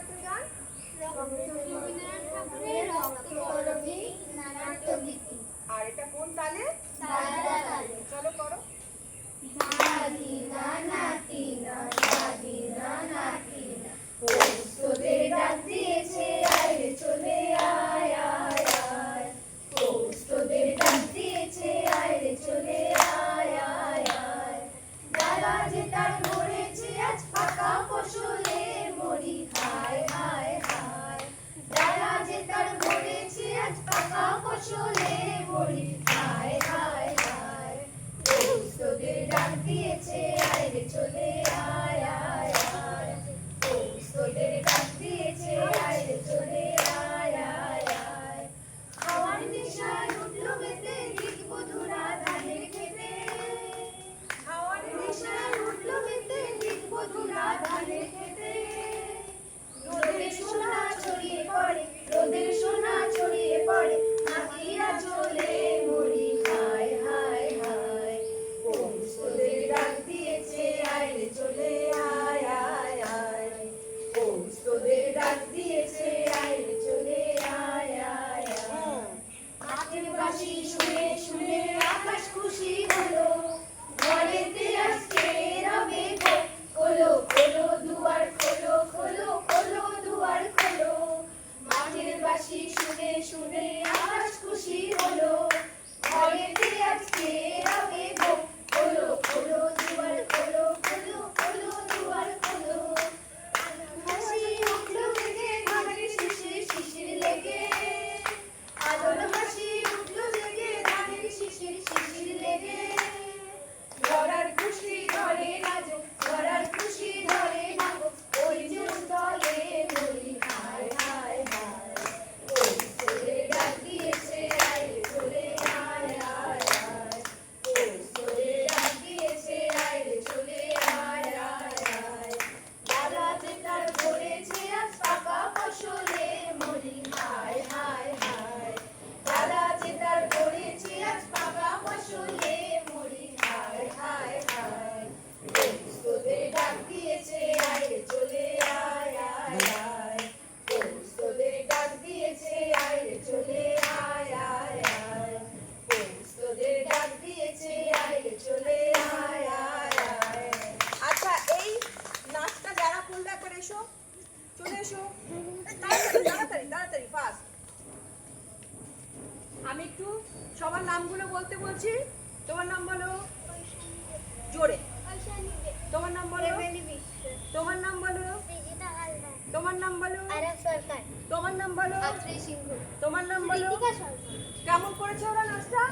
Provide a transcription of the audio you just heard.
নাট্য গান? রবীন্দ্রনাথ ঠাকুরের রক্তকরবী নাট্যগীতি। আর এটা কোন তালে? সাদা তালে। চলো করো। ধাদিনা নাতিনা ধাদিনা নাতিনা পৌষ তোদের ডাক দিয়েছে আয় রে চলে আয় আয় আয়। পৌষ তোদের ডাক দিয়েছে আয় রে চলে আয় আয় আয়। ডালা যে তার মরেছে আজ পাকা ফসলে মরি হায় হায় হায়। ডালা যে তার মরেছে আজ পাকা ফসলে মরি হায় হায় হায়। পৌষ তোদের ডাক দিয়েছে আয় রে চলে আয় আয় আয়। পৌষ তোদের ডাক দিয়েছে আয় রে চলে আয় আয় আয়। খাওয়ার নেশায় উঠলো মেতে দিকবধূরা ধানের খেতে। খাওয়ার নেশায় উঠলো মেতে দিকবধূরা ধানের খেতে। রোদের সোনা ছড়িয়ে পড়ে রোদের সোনা ছড়িয়ে পড়ে নাতিরা চলে মরি হায় হায় হায়। পৌষ তোদের ডাক দিয়েছে আয় রে চলে আয় আয় আয়। পৌষ তোদের ডাক দিয়েছে আয় রে চলে আয় আয় আয়। মাঠের বাঁশি শুনে শুনে আকাশ খুশি হলো। ঘরেতে আজকে রবে গো খোলো খোলো দুয়ার খোলো খোলো খোলো দুয়ার খোলো। মাঠের বাঁশি শুনে শুনে আকাশ খুশি হলো। ঘরেতে আজকে রবে গো খোলো খোলো দুয়ার খোলো খোলো খোলো দুয়ার খোলো। হাসি উঠলো জেগে ধানের শিশির শিশির লেগে। আদর হাসি উঠলো জেগে ধানের শিশির শিশির লেগে। ধরার খুশি ধরে নাচো ধরার খুশি ধরে নাচো ওই যে তলে মরি হায় হায় হায়। পৌষ তোদের ডাক দিয়েছে আয় রে চলে আয় আয় আয়। পৌষ তোদের ডাক দিয়েছে আয় রে চলে আয় আয় আয়। ডালা যে তার ভরেছে আজ পাকা ফসলে মরি হায় হায় হায়। ডালা যে তার ভরেছে আজ পাকা ফসলে মরি হায় হায় হায়। পৌষ তোদের ডাক দিয়েছে আয় রে চলে আয় আয় আয়। পৌষ তোদের ডাক দিয়েছে আয় রে চলে আয় আয় আয়। পৌষ তোদের ডাক দিয়েছে আয় রে চলে আয় আয় আয়। আচ্ছা, এই নাচটা যারা করলে একবার এসো, চলে এসো তাড়াতাড়ি তাড়াতাড়ি তাড়াতাড়ি ফাস্ট। আমি একটু সবার নামগুলো বলতে বলছি। তোমার নাম বলো জোরে। তোমার নাম বলো। তোমার নাম বলো। তোমার নাম বলো। তোমার নাম বলো। তোমার নাম বলো। কেমন করেছে ওরা নাচটা?